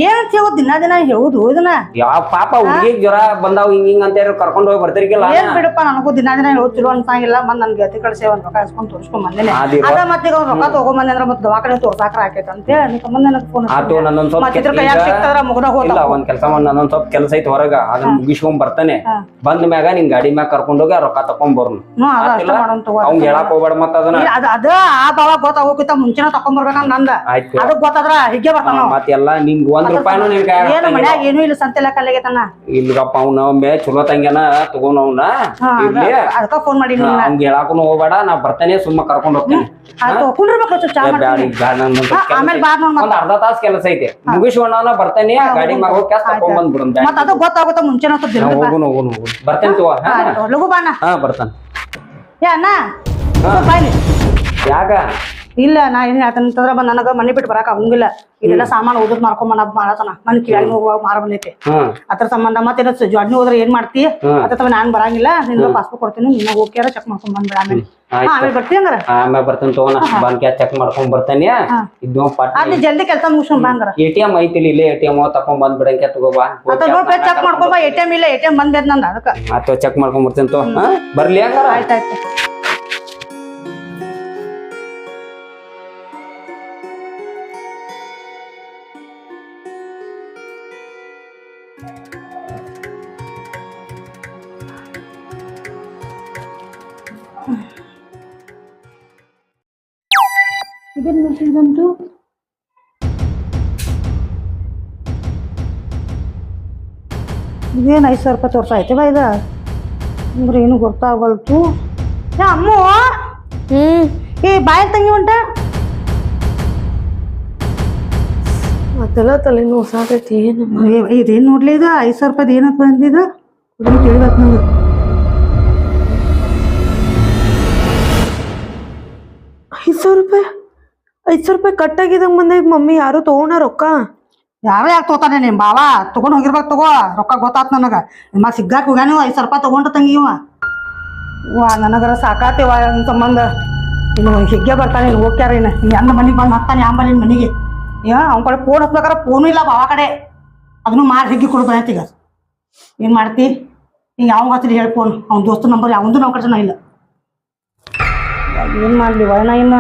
ಏನ್ ಸೇವ್ ದಿನ ಹೇಳುದು ಇದನ್ನ. ಯಾವ ಪಾಪ ಹುಡುಗಿಗ್ ಜ್ವರ ಬಂದಾವ್ ಹಿಂಗ್ ಅಂತ ಕರ್ಕೊಂಡ್ ಹೋಗಿ ಬರ್ತಿರ್ಕಿಲ್ಲ. ಏನ್ ಬಿಡಪ್ಪ ನನಗೂ ದಿನ ಹೇಳು ಚಲೋ ಅನ್ಸಂಗಿಲ್ಲ. ಮತ್ ನನ್ ಗೆಳತಿ ಕಡೆ ಸೇವ್ ರೊಕ್ಕ ಇಸ್ಕೊಂಡ್ ತೋರ್ಸ್ಕೊಂಡ್ ಬಂದೇನೆ. ಅದ ಮತ್ತೀಗ ರೊಕ್ಕ ತಗೊಂಬಂದೆ ಅಂದ್ರ ಮತ್ ದವಾಖಾನೆ ತೋರ್ಸಾಕ್ರ ಆಕೈತ ಅಂತ ಹೇಳಿ ನನಗ್ ಫೋನ್ ಕೈಯಾಗ ಸಿಕ್ತದ್ರ ಮುಗ್ದ ಹೋದ. ಒಂದ್ ಕೆಲಸ ಮಾಡಿ ನನ್ನೊಂದ್ ಸ್ವಲ್ಪ ಕೆಲಸ ಐತಿ ಹೊರಗ ಅದನ್ನ ಮುಗಿಸ್ಕೊಂಡ್ ಬರ್ತಾನೆ. ಬಂದ ಮ್ಯಾಗ ನಿನ್ ಗಾಡಿ ಮ್ಯಾಗ ಕರ್ಕೊಂಡೋಗಿ ರೊಕ್ಕ ತಕೊಂಡ್ ಬರ್ನು. ಅವ್ನ್ ಹೇಳಕ್ ಹೋಗ್ಬೇಡ ಮತ್ತ ಅದನ್ನ. ಅದ ಆ ಬಾವ ಗೊತ್ತಾಗೋಕಿಂತ ಮುಂಚೆನ ತಕೊಂಡ್ ಬರ್ಬೇಕಂತ ನಂದ. ಅದಕ್ ಗೊತ್ತಾದ್ರ ಹಿಗ್ಗೆ ಬರ್ತಾನ ಮತ್ತೆಲ್ಲ ನಿಂಗ್ 1 ರೂಪಾಯಿನೂ ನಿನ್ ಏನು ಮನ್ಯಾಗ ಏನು ಇಲ್ಲ ಸಂತೆಲ್ಲ ಕಲ್ಲಾಗೈತನ. ಇಲ್ಗಪ್ಪ ಅವ್ನ ಒಮ್ಮೆ ಚಲೋ ತಂಗ್ಯಾನ ತಗೊಂಡ್ ಅವ್ನ ಇರ್ಲಿ. ಅದಕ್ಕ ಫೋನ್ ಮಾಡಿ ಅವ್ನ್ ಹೇಳಾಕನು ಹೋಗ್ಬೇಡ ನಾ ಬರ್ತಾನೆ ಸುಮ್ಮ ಕರ್ಕೊಂಡ್ ಹೋಗ್ತೇನೆ. ಆಮೇಲೆ ಬಾ ನೋಡ್ ಒಂದ್ ಅರ್ಧ ತಾಸ್ ಕೆಲಸ ಐತಿ ಮುಗಿಸ್ಕೊಂಡ ಬರ್ತಾನೆ ಗಾಡಿ ಮ್ಯಾಗ ಹೋಗಿ ತಕೊಂಡ್ ಬಂದ್ಬಿಡೋಣ. ಮತ್ತ ಅದು ಗೊತ್ತಾಗುತ್ತ ಮುಂಚೆನ ಹೋಗುನು ಬರ್ತೇನೆ ತಗೋ. ಲಘು ಬಾಣ. ಬರ್ತಾನ. ಏ ಅಣ್ಣ ಬಾಯ್ಲಿ. ಯಾಕ ಇಲ್ಲ ನಾ ಏನ್ ಹೇಳ್ತಂದ್ರ ನನಗ ಮನೆ ಬಿಟ್ಟು ಬರಾಕ ಆಗಂಗಿಲ್ಲ. ಇದೆಲ್ಲ ಸಾಮಾನು ಓದದ್ ಮಾರ್ಕೊಂಡ್ ಮಾಡತಾನ ಮನ್ ಕಿಳಾಗಿ ಹೋಗುವಾಗ ಮಾರ ಬಂದೈತಿ. ಅದ್ರ ಸಂಬಂಧ ಮತ್ತೇನ ಜಡ್ನಿ ಹೋದ್ರ ಏನ್ ಮಾಡ್ತಿ ಅದ್ರ ನಾನ್ ಬರಂಗಿಲ್ಲ. ನಿನ್ಗ ಪಾಸ್ಬುಕ್ ಕೊಡ್ತೀನಿ ನಿನ್ನ ಹೋಗ್ಯಾರ ಚೆಕ್ ಮಾಡ್ಕೊಂಡ್ ಬಂದ್ಬಿಡ. ಆಮೇಲೆ ಬರ್ತೀನಿ ಅಂದ್ರ ಆಮೇಲೆ ಬರ್ತೇನೆ ತಗೋಣ. ಬಂದ್ ಚೆಕ್ ಮಾಡ್ಕೊಂಡ್ ಬರ್ತಾನೆ. ಅಲ್ಲಿ ಜಲ್ದಿ ಕೆಲಸ ಮುಗಿಸ್ಕೊಂಡ್ ಬಾ ಅಂದ್ರ. ATM ಐತಿಲ್ಲ ಇಲ್ಲೇ ATM ತಕೊಂಡ್ ಬಂದ್ಬಿಡಂಕೆ ತಗೋಬಾ. ಚೆಕ್ ಮಾಡ್ಕೊಂಡ್ ಬಾ. ATM ಇಲ್ಲ ATM ಬಂದ್ ನಂದ ಅದಕ್ಕ ಆತ ಚೆಕ್ ಮಾಡ್ಕೊಂಡ್ ಬರ್ತೇನೆ ತೋ. ಬರ್ಲಿ ಹಂಗಾರ. ಆಯ್ತಾಯ್ತು. ಇದೇನ್ ಮೆಸೇಜ್ ಬಂತು? ಇದೇನು 5,000 ರೂಪಾಯಿ ತೋರ್ಸಾಯ್ತವ ಇದ ಅಂದ್ರೆ ಏನು ಗೊತ್ತಾಗಲ್ತು. ಅಮ್ಮ ಏ ಬಾಯ್ ತಂಗಿ ಉಂಟ ಮತ್ತೆಲ್ಲ ತಲೆ ನೋಸಾತೈತಿ. ಇದೇನ್ ನೋಡ್ಲಿ ಇದು 5,000 ರೂಪಾಯಿ ಏನಂತ ಬಂದಿದ ತಿಳಿಬೇಕು ನಂಗೆ. 5,000 ರೂಪಾಯಿ 5,000 ರೂಪಾಯಿ ಕಟ್ಟಾಗಿದಂಗ ಬಂದೈತಿ ಮಮ್ಮಿ. ಯಾರು ತಗೋಣ ರೊಕ್ಕ? ಯಾರು ಯಾಕೆ ತಗೋತಾನೆ ನಿಮ್ ಬಾವ ತಗೊಂಡ್ ಹೋಗಿರ್ಬೇಕು. ತಗೋ ರೊಕ್ಕ ಗೊತ್ತಾತ್ ನನಗ. ನಿಮ್ಮ ಸಿಗ್ಗಾಕ್ ಹೋಗ್ಯಾನು 5,000 ರೂಪಾಯಿ ತಗೊಂಡ ತಂಗಿ ಇವ. ನನಗರ ಸಾಕಾತೇವ ಸಂಬಂಧ. ಇನ್ನು ಹಿಗ್ಗೆ ಬರ್ತಾನೆ ಹೋಗ್ಯಾರ. ಇನ್ನು ಎಂದ ಮನಿಗೆ ಬಂದು ಹಾಕ್ತಾನೆ ಆಂಬಲಿನ ಮನಿಗೆ. ಅವ್ನ ಕಡೆ ಫೋನ್ ಹಚ್ಬೇಕಾರ ಫೋನು ಇಲ್ಲ ಬಾವ ಕಡೆ ಅದನ್ನು ಮಾಡಿ ಹಿಗ್ಗಿ ಕೊಡು ಬಂತ ಈಗ ಏನ್ ಮಾಡ್ತಿ ಹಿಂಗೆ ಯಾವ ಹತ್ತಿರ ಹೇಳಿ ಫೋನ್ ಅವ್ನ ದೋಸ್ತ ನಂಬರ್ ಯಾವಂದು ನಮ್ಮ ಕಡೆ ಇಲ್ಲ ಏನ್ ಮಾಡ್ಲಿ ವಯನ ಇನ್ನ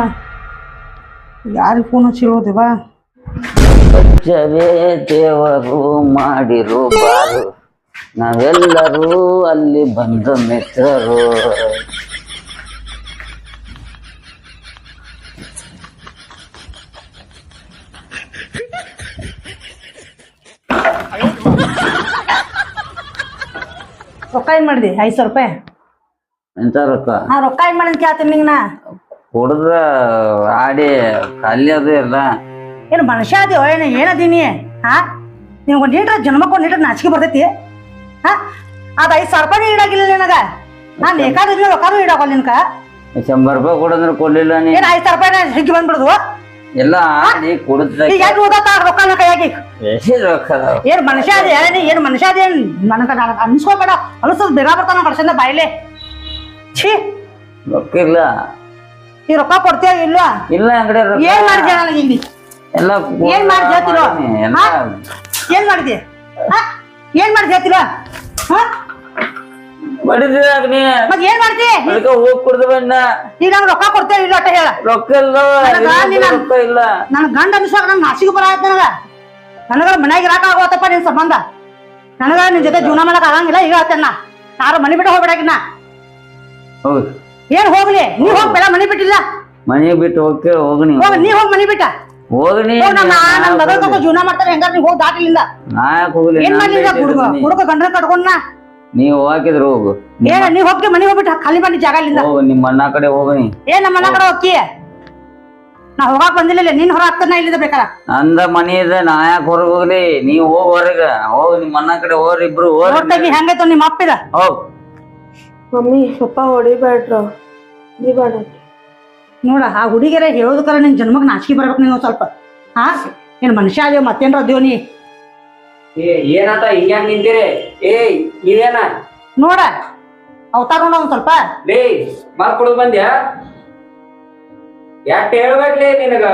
ಯಾರಿಗೆ ಫೋನ್ ಹಚ್ಚಿರೋದೇವ ಪಂಚವೇ ದೇವರು ಮಾಡಿರು ಬಾರು ನಾವೆಲ್ಲರೂ ಅಲ್ಲಿ ಬಂದ ಮಿತ್ರರು. ರೊಕ್ಕ ಏನ್ ಮಾಡಿದಿ 500 ರೂಪಾಯಿ ಎಂತ ರೊಕ್ಕ ರೊಕ್ಕ ಏನ್ ಮಾಡಿದ್ ಕೇಳ್ತೀನಿ ನಿಂಗ ನಾ ಕುಡ್ದ ಆಡಿ ಖಾಲಿ ಅದು ಎಲ್ಲ. ಏನು ಮನುಷ್ಯ ಅದೇವ ಏನದೀನಿ ಹಾ ನೀವು ಒಂದು ಲೀಟ್ರ್ ಜನ್ಮಕ್ಕೆ 1 ಲೀಟ್ರ್ ನಾಚಿಕೆ ಬರ್ತೈತಿ ಹಾ ಅದು 5,000 ರೂಪಾಯಿ ಇಡಾಗಿಲ್ಲ ನಿನಗ ನಾನು ಬೇಕಾದ್ರೆ ರೊಕ್ಕನೂ ಇಡಾಗಲ್ಲ ನಿನ್ಕ 100 ರೂಪಾಯಿ ಕೊಡಂದ್ರೆ ಕೊಡ್ಲಿಲ್ಲ ನೀ. ಏನು 5,000 ರೂಪಾಯಿ ಹಿಗ್ಗಿ ಬಂದ್ಬಿಡುದು ಎಲ್ಲ ಆಡಿ ಕುಡಿದ ಈಗ ಯಾಕೆ ಓದಾತ ರೊಕ್ಕನ ಕೈಯಾಗಿ ರೊಕ್ಕ ಅದಾವ. ಏನ್ ಮನುಷ್ಯ ಅದೇ ಏನ್ ಮನುಷ್ಯ ಅದೇ ನನಗ ಅನ್ಸ್ಕೋಬೇಡ ಅನ್ಸೋದು ಬೇಗ ಬರ್ತಾನ ಕಡ್ಸಂದ ಬಾಯ್ಲೆ ಛೀ ರೊಕ್ಕ ಇಲ್ಲ. ಈ ರೊಕ್ಕ ಕೊಡ್ತೀಯ ಇಲ್ವಾ ಇಲ್ಲ ಅಂಗಡಿ ಏನ್ ಮಾಡಿದ್ಯಾ ನನಗೆ ಇಲ್ಲಿ ಎಲ್ಲ ಏನ್ ಮಾಡಿ ಹೇಳ್ತಿರೋ ಏನ್ ಮಾಡಿದ್ಯಾ ಏನ್ ಮಾಡಿ ಹೇಳ್ತಿರೋ ಬಡಿದ್ರಾಗ ನೀ ಮತ್ ಏನ್ ಮಾಡ್ತಿ ಅದಕ್ಕೆ ಹೋಗಿ ಕುಡ್ದು ಬಣ್ಣ. ಈಗ ನಂಗೆ ರೊಕ್ಕ ಕೊಡ್ತೇವೆ ಇಲ್ಲ ಅಟ್ಟ ಹೇಳ ರೊಕ್ಕ ಇಲ್ಲ ರೊಕ್ಕ ಇಲ್ಲ. ನನ್ ಗಂಡ ಅನ್ಸುವಾಗ ನನ್ ನಾಚಿಗೆ ಬರ ಆಯ್ತು ನನಗ ಮನ್ಯಾಗ ಇರಾಕ ಆಗೋತಪ್ಪ ನಿನ್ ಸಂಬಂಧ ನನಗ ನಿನ್ ಜೊತೆ ಜೀವನ ಮಾಡಕ್ ಆಗಂಗಿಲ್ಲ ಈಗ ಹೇಳ್ತೇನ ಯಾರು ಮನಿ ಬಿಟ್ಟು ಹೋಗ್ಬಿಡಾಕಿನ ಹೌದು ಏನ್ ಹೋಗ್ಲಿ ನೀ ಹೋಗ್ಬೇಡ ಮನಿ ಬಿಟ್ಟಿಲ್ಲ ಮನೆ ಬಿಟ್ಟು ಹೋಗ್ನಿ ನೀ ಹೋಗ್ ಮನಿ ಬಿಟ್ಟ ಹೋಗ್ನಿ. ನನ್ ಮಗಳ ತಗೋ ಜೀವನ ಮಾಡ್ತಾರೆ ಹೆಂಗಾರ ನೀವ್ ಹೋಗಿ ದಾಟಿಲಿಂದ ನಾ ಯಾಕೆ ಹೋಗ್ಲಿ? ಏನ್ ಮಾಡ್ಲಿಲ್ಲ ಹುಡುಗ ಗಂಡನ ಕಟ್ಕೊಂಡ ನೀವು ಹಾಕಿದ್ರು ಹೋಗು. ಏನ ನೀವ್ ಹೋಗಿ ಮನಿ ಹೋಗ್ಬಿಟ್ಟು ಖಾಲಿ ಮಾಡಿ ಜಾಗ ಇಲ್ಲಿಂದ ಹೋಗು ನಿಮ್ಮ ಅಣ್ಣ ಕಡೆ ಹೋಗನಿ. ಏನ್ ನಮ್ಮ ಮನ ಕಡೆ ಹೋಗಿ ನಾ ಹೋಗಾಕ್ ಬಂದಿಲ್ಲ ನೀನ್ ಹೊರ ಆಗ್ತಾನ ಇಲ್ಲಿಂದ ಬೇಕಾರ ಅಂದ ಮನಿ ಇದೆ ನಾ ಯಾಕೆ ಹೊರಗೆ ಹೋಗ್ಲಿ? ನೀವು ಹೋಗ್ ಹೊರಗ ಹೋಗ್ ನಿಮ್ಮ ಅಣ್ಣ ಕಡೆ ಹೋಗ್ರಿ ಇಬ್ರು ನೋಡ್ತಾಗಿ ಹೆಂಗೈತು ನಿಮ್ಮ ಅಪ್ಪಿದ ಹೋಗ್. ಮಮ್ಮಿ ಪಪ್ಪ ಹೊಡಿಬೇಡ್ರ ಹೊಡಿಬೇಡ. ನೋಡ ಆ ಹುಡುಗಿಯರ ಹೇಳೋದಕ್ಕಾರ ನಿನ್ ಜನ್ಮಕ್ ನಾಚಿಕೆ ಬರ್ಬೇಕು ನೀವು ಸ್ವಲ್ಪ ಹಾ ಏನ್ ಮನುಷ್ಯ ಅದೇವ್ ಮತ್ತೇನ್ರ ಅದೇವ್ ನೀ ಏನಂತ ಹಿಂಗ್ಯಾಕ್ ನಿಂತೀರಿ? ಇದೇನ ನೋಡ ಅವತಾರ ನೋಡ ಒಂದ್ ಸ್ವಲ್ಪ ಲೇ ಮಾರ್ಕೊಡು ಬಂದ್ಯಾ? ಯಾಕೆ ಹೇಳ್ಬೇಕ್ಲೇ ನಿನಗ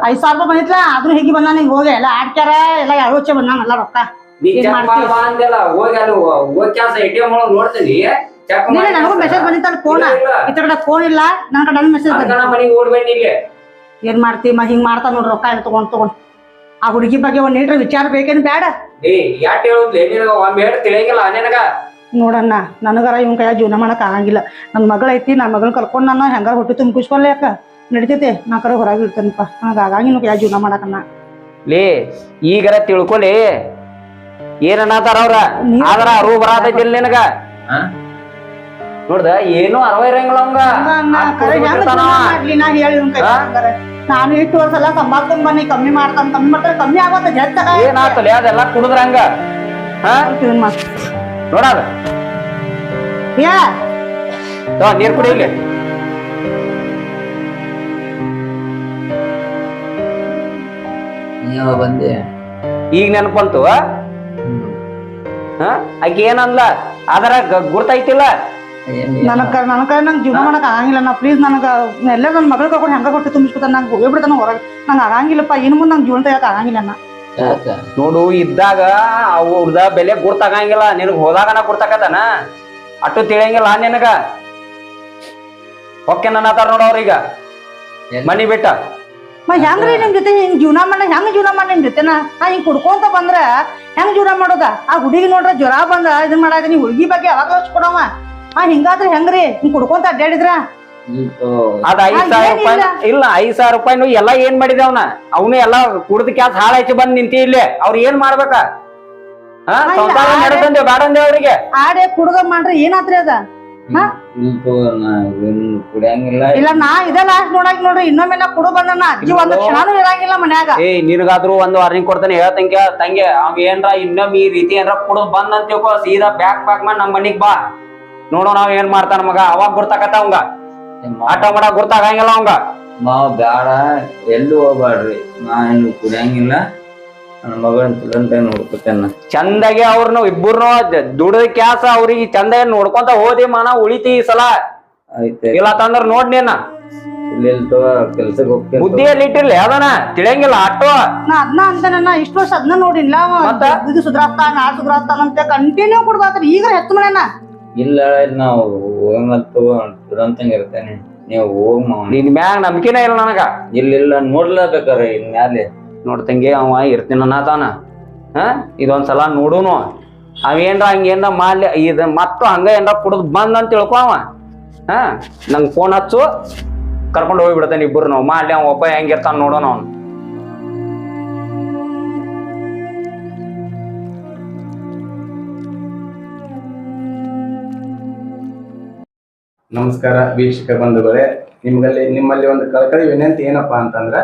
5,000 ರೂಪಾಯಿ ಬಂದಿತ್ಲ ಆದ್ರೂ ಹೇಗೆ ಬಂದ ನಿಂಗೆ ಹೋಗಿ ಎಲ್ಲ ಆಡ್ಕ್ಯಾರ ಎಲ್ಲ ಯಾವಚ್ಚೆ ಬಂದಾನಲ್ಲ ರೊಕ್ಕ ನೀ ಚೆಕ್ ಬಾ ಅಂದೆಲ್ಲ ಹೋಗಿ ಅಲ್ಲಿ ಹೋಗಿ ಕೆಲಸ ATM ಒಳಗ್ ನೋಡ್ತೀನಿ ಚೆಕ್ ಮಾಡಿ. ನನಗೂ ಮೆಸೇಜ್ ಬಂದಿತ್ತಲ್ಲ ಫೋನ್ ಇತ್ತ ಕಡೆ ಫೋನ್ ಇಲ್ಲ ನನ್ ಕಡೆ ಮೆಸೇಜ್ ಬಂದ ಮನೆಗೆ ಓಡ್ಬೇಡಿ ಇಲ್ಲಿ. ಏನ್ ಮಾಡ್ತಿ ಹಿಂಗ್ ಮಾಡ್ತಾ ನೋಡ್ರಿ ರೊಕ್ಕ ಎಲ್ಲ ತಗೊಂಡ್ ಆ ಹುಡುಗಿ ಬಗ್ಗೆ 1 ಲೀಟ್ರ್ ವಿಚಾರ ಬೇಕೇನ್ ಬೇಡ ಯಾಕೆ ಹೇಳುದ್ಲೆ ನಿನಗ ಒಮ್ಮೆ ಹೇಳಿ ತಿಳಿಯಂಗಿಲ್ಲ ನಿನಗ ನೋಡಣ್ಣ ನನಗರ ಇವ್ ಕೈಯಾಗ ಜೀವನ ಮಾಡಕ್ ಆಗಂಗಿಲ್ಲ ನನ್ ಮಗಳ ಐತಿ ನನ್ ಮಗಳ್ ಕರ್ಕೊಂಡ್ ನಾನು ಹೆಂಗಾರ ಹೊಟ್ಟಿ ತುಂಬಿಸ್ಕೊಲ್ಲ ಯಾಕ ನಡಿತೈತೆ ನಾ ಕರೆ ಹೊರಗೆ ಇರ್ತೇನಪ್ಪ ನನಗ ಆಗಂಗಿಲ್ಲ ಕೈಯಾಗ ಜೀವನ ಮಾಡಕನ್ನ ಲೇ ಈಗರ ತಿಳ್ಕೊಲಿ ಏನನ್ನತಾರ ಅವ್ರ ಆದ್ರ ಅರು ಬರಾತೈತಿಲ್ಲ ನಿನಗ ನೋಡ್ದ ಏನು ಅರವ ಇರಂಗಿಲ್ಲ ಅವಂಗ ನಾ ಹೇಳಿ ನಾನು ಇಷ್ಟು ವರ್ಷ ಎಲ್ಲ ಸಂಭಾಳ್ಕೊಂಡ್ ಬನ್ನಿ ಕಮ್ಮಿ ಮಾಡ್ತಾರೆ ಕಮ್ಮಿ ಆಗತ್ತ ಜೆತ್ತಾಗ ಏನಾತಲ್ಲ ಅದೆಲ್ಲ ಕುಡಿದ್ರ ಹಂಗ ನೋಡದ ನೀರ್ ಕುಡಿ ಇಲ್ಲಿ ನೀವು ಬಂದೆ ಈಗ ನೆನಪಂತು ಆಕಿ ಏನಂದ್ಲ ಅದರ ಗುರ್ತೈತಿಲ್ಲ ನನಗ ನಂಗೆ ಜೀವನ ಮಾಡಕ್ ಆಗಂಗಿಲ್ಲ ನಾ ಪ್ಲೀಸ್ ನನಗ ಎಲ್ಲ ನನ್ನ ಮಗಳ ಕರ್ಕೊಂಡು ಹೆಂಗ ಕೊಟ್ಟು ತುಂಬಿಸ್ಕೊತಾನ ನಂಗೆ ಹೋಗ್ಬಿಡ್ತಾನ ಹೊರಗೆ ನಂಗೆ ಆಗಂಗಿಲ್ಲಪ್ಪ ಇನ್ನು ಮುಂದೆ ನಂಗೆ ಜೀವನ ತೆಗಕ್ ಆಗಂಗಿಲ್ಲ ನಾ ನೋಡು ಇದ್ದಾಗ ಅವ್ರದ ಬೆಲೆ ಗುರ್ತಾಗಂಗಿಲ್ಲ ನಿನಗ್ ಹೋದಾಗನ ಗುರ್ತಾಕತಾನ ಅಟ್ಟು ತಿಳಿಯಂಗಿಲ್ಲ ನಿನಗ ಓಕೆ ನನ್ನತಾರ ನೋಡ ಅವ್ರೀಗ ಮನಿ ಬಿಟ್ಟ ಹೆಂಗ್ರಿ ನಿಮ್ ಜೊತೆ ಹಿಂಗ್ ಜೀವನ ಮಾಡಿ ನಿಮ್ ಜೊತೆನ ನಾ ಹಿಂಗ್ ಕುಡ್ಕೊಂತ ಬಂದ್ರ ಹೆಂಗ್ ಜೀವನ ಮಾಡೋದ ಆ ಹುಡುಗಿ ನೋಡ್ರ ಜ್ವರ ಬಂದ ಇದನ್ ಮಾಡಾಕ ನೀ ಹುಡುಗಿ ಬಗ್ಗೆ ಯಾವಾಗ ಹಚ್ಕೊಡವ ಹಿಂಗಾದ್ರೆ ಹೆಂಗ್ರಿ ಹಿಂಗ್ ಕುಡ್ಕೊಂತ ಅಡ್ಡಾಡಿದ್ರ ಅದ 5,000 ರೂಪಾಯಿ ಇಲ್ಲ 5,000 ರೂಪಾಯಿನು ಎಲ್ಲಾ ಏನ್ ಮಾಡಿದೆ ಅವನು ಎಲ್ಲಾ ಕುಡ್ದ ಕ್ಯಾಸ್ ಹಾಳಾಯ್ತು ಬಂದ್ ನಿಂತಿ ಇಲ್ಲೇ ಅವ್ರ ಏನ್ ಮಾಡ್ಬೇಕ ಸಂಸಾರ ನಡೆದಂದೆ ಬ್ಯಾಡಂದೆ ಅವ್ರಿಗೆ ಆಡೇ ಕುಡ್ದ ಮಾಡ್ರಿ ಏನಾತ್ರಿ ಅದ ಕುಡಿಯಂಗಿಲ್ಲ. ಇಲ್ಲ ನಾ ಇದ ಲಾಸ್ಟ್ ನೋಡ್ರಿ ಇನ್ನೊಮ್ಮೆಲ್ಲ ಕುಡು ಬಂದನ ಅಜ್ಜಿ ಒಂದ್ ಕ್ಷಣನೂ ಇರಂಗಿಲ್ಲ ಮನ್ಯಾಗ ನಿನಗಾದ್ರೂ 1 ವಾರ್ನಿಂಗ್ ಕೊಡ್ತಾನೆ ತಂಗೆ ಅವ್ ಏನ್ರ ಇನ್ನೊಮ್ಮೆ ಈ ರೀತಿ ಏನ್ರ ಕುಡ್ದ್ ಬಂದ್ ಅಂತ ತಿಳ್ಕೊ ಸೀದಾ ಪ್ಯಾಕ್ ಮಾಡಿ ನಮ್ ಮನಿಗ್ ಬಾ ನೋಡೋ ನಾವ್ ಏನ್ ಮಾಡ್ತಾನ ಮಗ ಅವಾಗ ಗುರ್ತಾಕತ್ತ ಅವಂಗ ಆಟ ಮಾಡಕ್ ಗುರ್ತಾಗಂಗಿಲ್ಲ ಅವಂಗ ಮಾವ ಬ್ಯಾಡ ಎಲ್ಲೂ ಹೋಗ್ಬ್ಯಾಡ್ರಿ ನಾ ಏನು ಕುಡಿಯಂಗಿಲ್ಲ ನನ್ನ ಮಗಳನ್ನ ಚಲಂತ ನೋಡ್ಕೊತೇನ ಚಂದಾಗೆ ಅವ್ರನ್ನ ಇಬ್ಬರನು ದುಡ್ದ ಕ್ಯಾಸ ಅವ್ರಿಗೆ ಚಂದ ನೋಡ್ಕೊಂತ ಹೋದಿ ಮಾನ ಉಳಿತಿ ಈ ಸಲ ಆಯ್ತು ಇಲ್ಲ ತಂದ್ರ ನೋಡ್ ನೀನ ಇಲ್ಲಿ ಕೆಲ್ಸಕ್ಕೆ ಹೋಗ್ತೀನಿ ಬುದ್ಧಿಯಲ್ಲಿ ಇಟ್ಟಿರ್ಲಿ ಅದನ್ನ ತಿಳಿಯಂಗಿಲ್ಲ ಆಟೋ ನಾ ಅದನ್ನ ಅಂತೇನ ಇಷ್ಟು ವರ್ಷ ಅದನ್ನ ನೋಡಿಲ್ಲ ಮತ್ತ? ಇದು ಸುಧಾರಿಸ್ತಾನ ಆ ಸುಧಾರಿಸ್ತಾನ ಅಂತ ಕಂಟಿನ್ಯೂ ಕೊಡ್ಬಾರ್ದ್ರಿ ಈಗ ಹೆಚ್ಚು ಮಾಡ್ಯಾನ. ಇಲ್ಲ ನಾವು ಹೋಗಂಗಂತೂ ದುರಂತಂಗ ಇರ್ತೇನೆ ನೀವು ಹೋಗ್ ಮಾವ ನಿನ್ ಮ್ಯಾಗ ನಂಬಿಕೆನೇ ಇಲ್ಲ ನನಗ. ಇಲ್ಲ ನೋಡ್ಲೇಬೇಕಾರೆ ಇನ್ಮ್ಯಾಲೆ ನೋಡ್ತಂಗೆ ಅವ ಇರ್ತೀನ ಅನ್ನತಾನ. ಇದೊಂದ್ಸಲ ನೋಡುನು ಅವೇನ್ರ ಹಂಗೇನ್ರ ಮಾಡ್ಲಿ ಇದ ಮತ್ತು ಹಂಗ ಏನ್ರ ಕುಡ್ದು ಬಂದ್ ಅಂತ ತಿಳ್ಕೊ ಅವ. ನಂಗೆ ಫೋನ್ ಹಚ್ಚು ಕರ್ಕೊಂಡು ಹೋಗ್ಬಿಡ್ತಾನೆ ಇಬ್ಬರು ನಾವು ಮಾಡ್ಲಿ ಅವ ಒಬ್ಬ ಹೆಂಗಿರ್ತಾನ ನೋಡೋಣ ಅವ್ನು. ನಮಸ್ಕಾರ ವೀಕ್ಷಕ ಬಂಧುಗಳೇ, ನಿಮ್ಮಲ್ಲಿ ಒಂದು ಕಳಕಳಿ ವಿನಂತಿ ಏನಪ್ಪಾ ಅಂತಂದ್ರೆ,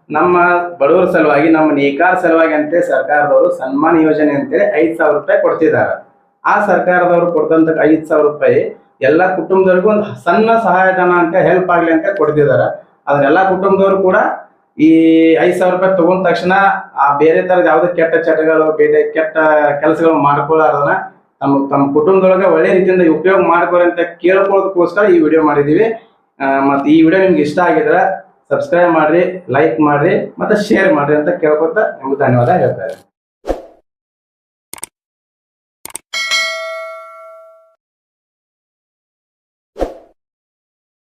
ನಮ್ಮ ಬಡವರ ಸಲುವಾಗಿ ನಮ್ಮ ನೇಕಾರ ಸಲುವಾಗಿ ಅಂತ ಸರ್ಕಾರದವರು ಸನ್ಮಾನ ಯೋಜನೆ ಅಂತೇಳಿ 5,000 ರೂಪಾಯಿ ಕೊಡ್ತಿದ್ದಾರೆ. ಆ ಸರ್ಕಾರದವರು ಕೊಡ್ತಂತ 5,000 ರೂಪಾಯಿ ಎಲ್ಲ ಕುಟುಂಬದವ್ರಿಗೂ ಒಂದು ಸಣ್ಣ ಸಹಾಯಧನ ಅಂತ ಹೆಲ್ಪ್ ಆಗ್ಲಿ ಅಂತ ಕೊಡ್ತಿದ್ದಾರೆ. ಅದನ್ನೆಲ್ಲ ಕುಟುಂಬದವರು ಕೂಡ ಈ 5,000 ರೂಪಾಯಿ ತಗೊಂಡ ತಕ್ಷಣ ಆ ಬೇರೆ ತರದ ಯಾವುದೇ ಕೆಟ್ಟ ಚಟಗಳು ಬೇರೆ ಕೆಟ್ಟ ಕೆಲಸಗಳು ಮಾಡ್ಕೊಳ್ಳಾರ್ದನ್ನ ತಮ್ಮ ಕುಟುಂಬದೊಳಗೆ ಒಳ್ಳೆ ರೀತಿಯಿಂದ ಉಪಯೋಗ ಮಾಡ್ಕೊಳ್ಳಿ ಅಂತ ಕೇಳ್ಕೊಳ್ಳೋದಕ್ಕೋಸ್ಕರ ಈ ವಿಡಿಯೋ ಮಾಡಿದೀವಿ. ಮತ್ತೆ ಈ ವಿಡಿಯೋ ನಿಮ್ಗೆ ಇಷ್ಟ ಆಗಿದ್ರೆ ಸಬ್ಸ್ಕ್ರೈಬ್ ಮಾಡ್ರಿ, ಲೈಕ್ ಮಾಡ್ರಿ, ಮತ್ತೆ ಶೇರ್ ಮಾಡ್ರಿ ಅಂತ ಕೇಳ್ಕೊತಾ ನಿಮ್ಗೆ ಧನ್ಯವಾದ ಹೇಳ್ತಾ ಇದ್ದೀನಿ.